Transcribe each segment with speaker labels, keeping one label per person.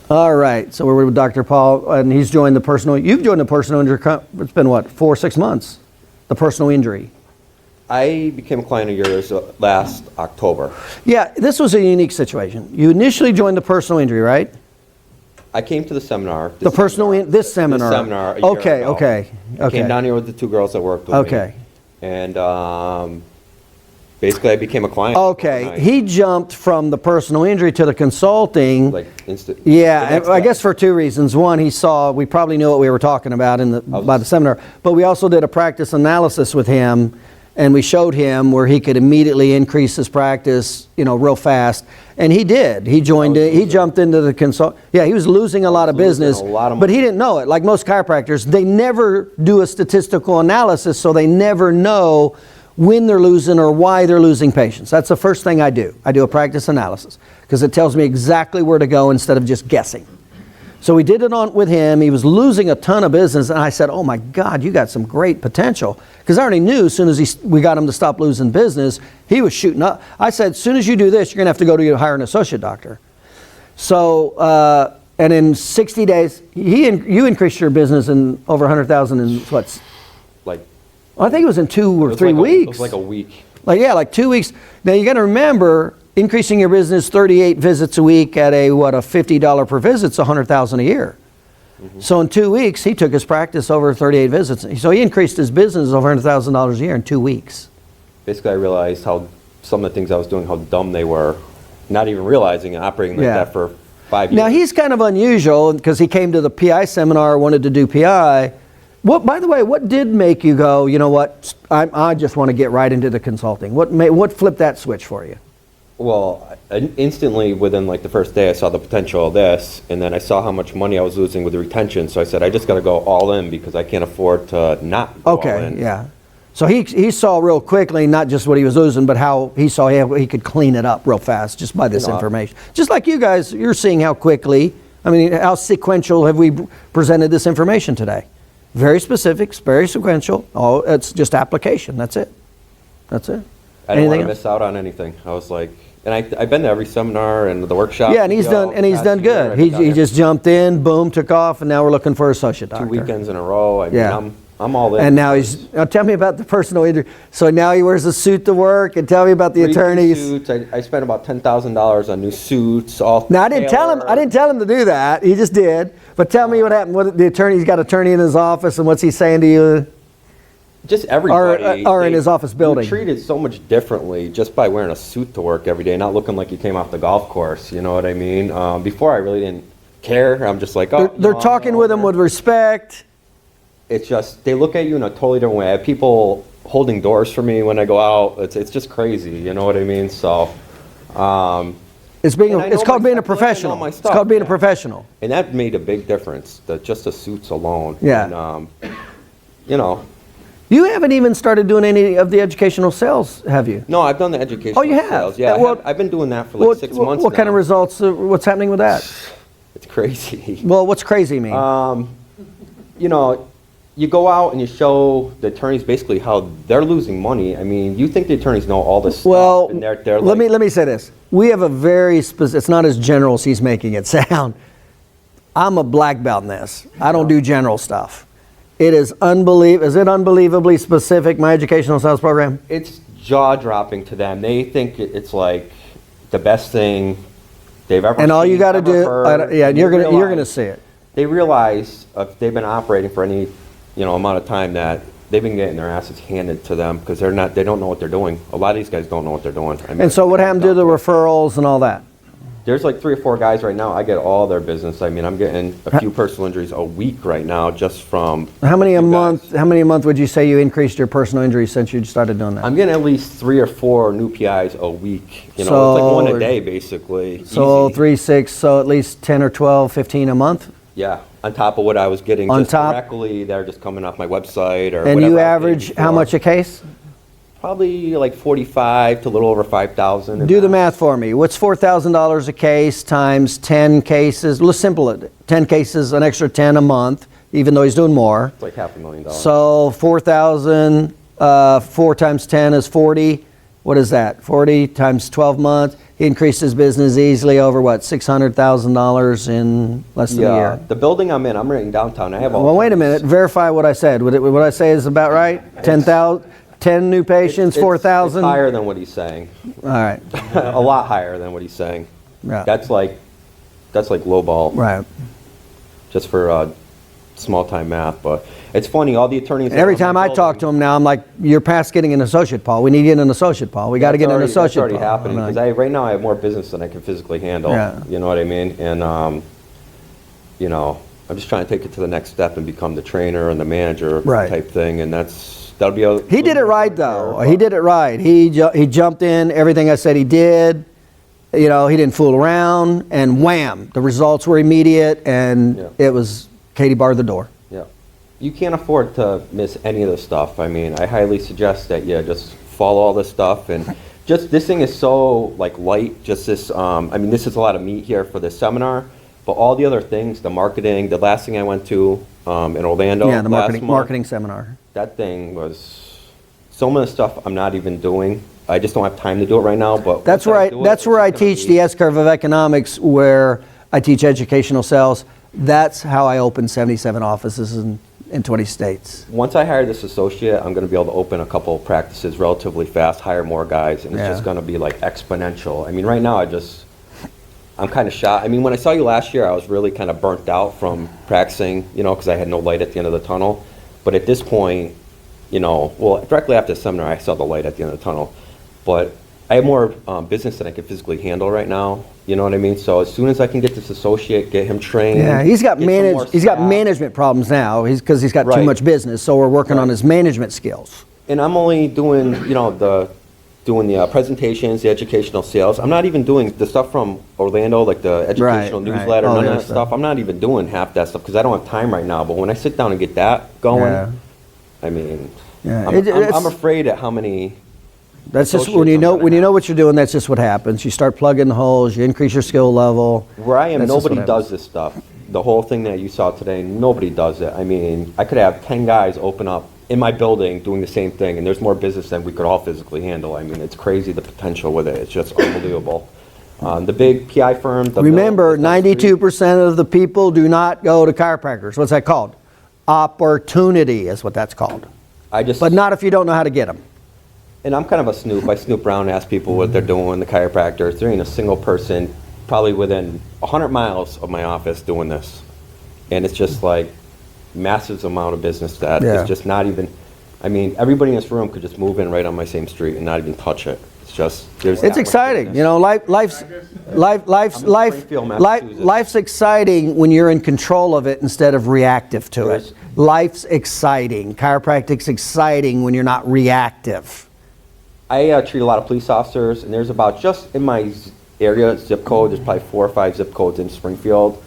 Speaker 1: All right, so we're with Dr. Paul, and he's joined the personal. You've joined the personal injury. It's been what, 4 or 6 months? The personal injury.
Speaker 2: I became a client of yours last October.
Speaker 1: Yeah, this was a unique situation. You initially joined the personal injury, right?
Speaker 2: I came to the seminar.
Speaker 1: This seminar.
Speaker 2: This seminar. A year ago.
Speaker 1: Okay.
Speaker 2: I came down here with the 2 girls that worked with me.
Speaker 1: Okay.
Speaker 2: And basically, I became a client.
Speaker 1: Okay, he jumped from the personal injury to the consulting.
Speaker 2: Like instant.
Speaker 1: Yeah, I guess for 2 reasons. One, we probably knew what we were talking about by the seminar, but we also did a practice analysis with him, and we showed him where he could immediately increase his practice, real fast. And he did. He joined it. He jumped into the consult. Yeah, he was losing a lot of business, but he didn't know it. Like most chiropractors, they never do a statistical analysis, so they never know when they're losing or why they're losing patients. That's the first thing I do. I do a practice analysis because it tells me exactly where to go instead of just guessing. So we did it with him. He was losing a ton of business, and I said, oh my God, you got some great potential. Because I already knew as soon as we got him to stop losing business, he was shooting up. I said, as soon as you do this, you're going to have to go to hire an associate doctor. So, and in 60 days, you increased your business in over 100,000 in what? I think it was in 2 or 3 weeks.
Speaker 2: It was like a week.
Speaker 1: Like 2 weeks. Now you got to remember, increasing your business 38 visits a week at a $50 per visit is $100,000 a year. Mm-hmm. So in 2 weeks, he took his practice over 38 visits. So he increased his business over $100,000 a year in 2 weeks.
Speaker 2: Basically, I realized how some of the things I was doing, how dumb they were, not even realizing and operating like that for 5 years.
Speaker 1: Now he's kind of unusual because he came to the PI seminar, wanted to do PI. By the way, what did make you go, you know what, I just want to get right into the consulting? What flipped that switch for you?
Speaker 2: Well, instantly within like the first day, I saw the potential of this, and then I saw how much money I was losing with the retention. So I said, I just got to go all in because I can't afford to not go all in.
Speaker 1: Yeah. So he saw real quickly not just what he was losing, but how he saw he could clean it up real fast just by this information. Just like you guys, you're seeing how quickly, how sequential have we presented this information today? Very specific, very sequential. Oh, it's just application. That's it. I didn't
Speaker 2: want to miss out on anything. I was like, and I've been to every seminar and the workshop.
Speaker 1: Yeah, and he's done good. He just jumped in, boom, took off, and now we're looking for an associate doctor.
Speaker 2: 2 weekends in a row. I'm all in.
Speaker 1: And now tell me about the personal injury. So now he wears a suit to work, and tell me about the attorneys.
Speaker 2: Suits. I spent about $10,000 on new suits. Now
Speaker 1: I didn't tell him to do that. He just did. But tell me what happened. He's got an attorney in his office, and what's he saying to you?
Speaker 2: Just everybody.
Speaker 1: Or in his office building.
Speaker 2: You're treated so much differently just by wearing a suit to work every day, not looking like you came off the golf course. You know what I mean? Before I really didn't care. I'm just like,
Speaker 1: they're talking with him with respect.
Speaker 2: It's just, they look at you in a totally different way. I have people holding doors for me when I go out. It's just crazy, you know what I mean? So,
Speaker 1: it's called being a professional. It's called being a professional.
Speaker 2: And that made a big difference, just the suits alone.
Speaker 1: Yeah.
Speaker 2: And,
Speaker 1: you haven't even started doing any of the educational sales, have you?
Speaker 2: No, I've done the educational
Speaker 1: you have?
Speaker 2: sales. Yeah, I've been doing that for 6 months
Speaker 1: What kind of results, what's happening with that?
Speaker 2: It's crazy.
Speaker 1: Well, what's crazy mean?
Speaker 2: You go out and you show the attorneys basically how they're losing money. You think the attorneys know all this stuff, and they're
Speaker 1: let me say this. We have a very specific, it's not as general as he's making it sound. I'm a black belt in this. I don't do general stuff. It is unbelievably specific, my educational sales program?
Speaker 2: It's jaw-dropping to them. They think it's like the best thing they've ever seen.
Speaker 1: And all you got to do, you're going to see it.
Speaker 2: They realize if they've been operating for any amount of time that they've been getting their asses handed to them because they don't know what they're doing. A lot of these guys don't know what they're doing.
Speaker 1: And so what happened to the referrals and all that?
Speaker 2: There's like 3 or 4 guys right now. I get all their business. I'm getting a few personal injuries a week right now just from.
Speaker 1: How many a month? How many a month would you say you increased your personal injuries since you started doing that?
Speaker 2: I'm getting at least 3 or 4 new PIs a week. It's like one a day basically.
Speaker 1: So
Speaker 2: easy.
Speaker 1: 3, 6, so at least 10 or 12, 15 a month.
Speaker 2: Yeah, on top of what I was getting directly, they're just coming off my website or.
Speaker 1: And you average how much a case?
Speaker 2: Probably like 45 to a little over 5,000.
Speaker 1: Do the math for me. What's $4,000 a case times 10 cases? Let's simple it. 10 cases, an extra 10 a month, even though he's doing more.
Speaker 2: It's like $500,000.
Speaker 1: So 4,000, 4 times 10 is 40. What is that? 40 times 12 months. He increased his business easily over, what, $600,000 in less than a year?
Speaker 2: The building I'm in, I'm right in downtown. I have all.
Speaker 1: Well, wait a minute. Verify what I said. What I say is about right? 10 new patients, 4,000?
Speaker 2: It's higher than what he's saying.
Speaker 1: All right.
Speaker 2: A lot higher than what he's saying.
Speaker 1: Yeah.
Speaker 2: That's like lowball.
Speaker 1: Right.
Speaker 2: Just for small time math, but it's funny. All the attorneys.
Speaker 1: Every time I talk to him now, I'm like, "You're past getting an associate, Paul. We need to get an associate, Paul. We got to get an associate."
Speaker 2: That's already
Speaker 1: Paul.
Speaker 2: happening because right now I have more business than I can physically handle.
Speaker 1: Yeah.
Speaker 2: You know what I mean? And you know, I'm just trying to take it to the next step and become the trainer and the manager type thing, and that'll be.
Speaker 1: He did it right though. He did it right. He jumped in. Everything I said he did. You know, he didn't fool around, and wham, the results were immediate, and it was Katie barred the door.
Speaker 2: Yeah. You can't afford to miss any of this stuff. I mean, I highly suggest that you just follow all this stuff, and just this thing is so like light. Just this. I mean, this is a lot of meat here for this seminar, but all the other things, the marketing, the last thing I went to in Orlando.
Speaker 1: Yeah, the
Speaker 2: last month,
Speaker 1: marketing seminar.
Speaker 2: That thing was some of the stuff I'm not even doing. I just don't have time to do it right now. But
Speaker 1: That's where I teach the S-curve of economics, where I teach educational sales. That's how I opened 77 offices in 20 states.
Speaker 2: Once I hire this associate, I'm going to be able to open a couple of practices relatively fast, hire more guys, and it's just going to be like exponential. I mean, right now I'm kind of shocked. I mean, when I saw you last year, I was really kind of burnt out from practicing, you know, because I had no light at the end of the tunnel. But at this point, you know, well, directly after the seminar, I saw the light at the end of the tunnel. But I have more business than I can physically handle right now. You know what I mean? So as soon as I can get this associate, get him trained.
Speaker 1: Yeah, he's got management problems now. Because he's got too much business. So we're working on his management skills.
Speaker 2: And I'm only doing, you know, the presentations, the educational sales. I'm not even doing the stuff from Orlando, like the educational newsletter, none of that stuff. I'm not even doing half that stuff because I don't have time right now. But when I sit down and get that going, I mean, I'm afraid at how many.
Speaker 1: That's just when you know what you're doing. That's just what happens. You start plugging the holes. You increase your skill level.
Speaker 2: Where I am, nobody does this stuff. The whole thing that you saw today, nobody does it. I mean, I could have 10 guys open up in my building doing the same thing, and there's more business than we could all physically handle. I mean, it's crazy the potential with it. It's just unbelievable. The big PI firm.
Speaker 1: Remember, 92% of the people do not go to chiropractors. What's that called? Opportunity is what that's called. But not if you don't know how to get them.
Speaker 2: And I'm kind of a snoop. I snoop around and ask people what they're doing, the chiropractors. There ain't a single person probably within 100 miles of my office doing this. And it's just like massive amount of business that is just not even, I mean, everybody in this room could just move in right on my same street and not even touch it. It's just, it's
Speaker 1: exciting. You know, life's exciting when you're in control of it instead of reactive to it. Life's exciting. Chiropractic's exciting when you're not reactive.
Speaker 2: I treat a lot of police officers, and there's about, just in my area, zip code, there's probably 4 or 5 zip codes in Springfield.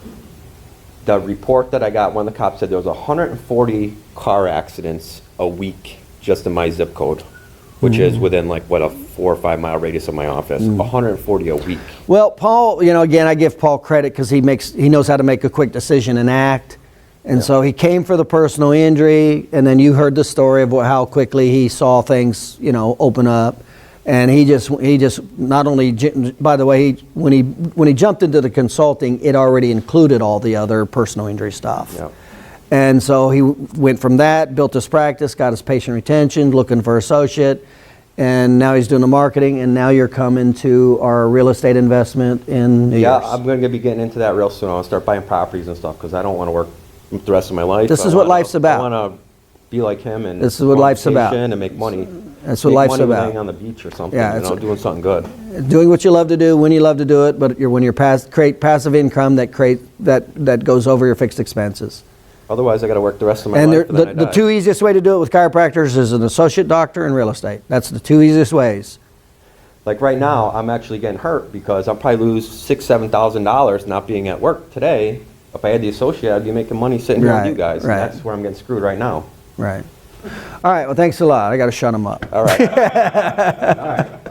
Speaker 2: The report that I got, one of the cops said there was 140 car accidents a week just in my zip code, which is within like, what, a 4 or 5 mile radius of my office. 140 a week.
Speaker 1: Well, Paul, you know, again, I give Paul credit because he knows how to make a quick decision and act. And so he came for the personal injury, and then you heard the story of how quickly he saw things, you know, open up. And he just not only, by the way, when he jumped into the consulting, it already included all the other personal injury stuff. Yep. And so he went from that, built his practice, got his patient retention, looking for associate, and now he's doing the marketing, and now you're coming to our real estate investment in New York.
Speaker 2: Yeah, I'm going to be getting into that real soon. I'll start buying properties and stuff because I don't want to work the rest of my life.
Speaker 1: This is what life's about.
Speaker 2: I want to be like him and
Speaker 1: this is what life's about.
Speaker 2: And make money.
Speaker 1: That's what life's about.
Speaker 2: Laying on the beach or something. Yeah, you know, doing something good.
Speaker 1: Doing what you love to do when you love to do it, but when you create passive income that goes over your fixed expenses.
Speaker 2: Otherwise, I got to work the rest of my life.
Speaker 1: And the two easiest way to do it with chiropractors is an associate doctor and real estate. That's the two easiest ways.
Speaker 2: Like right now, I'm actually getting hurt because I'll probably lose $6,000-$7,000 not being at work today. If I had the associate, I'd be making money sitting here with you guys.
Speaker 1: Right.
Speaker 2: And that's where I'm getting screwed right now.
Speaker 1: Right. All right. Well, thanks a lot. I got to shut them up.
Speaker 2: All right. All right.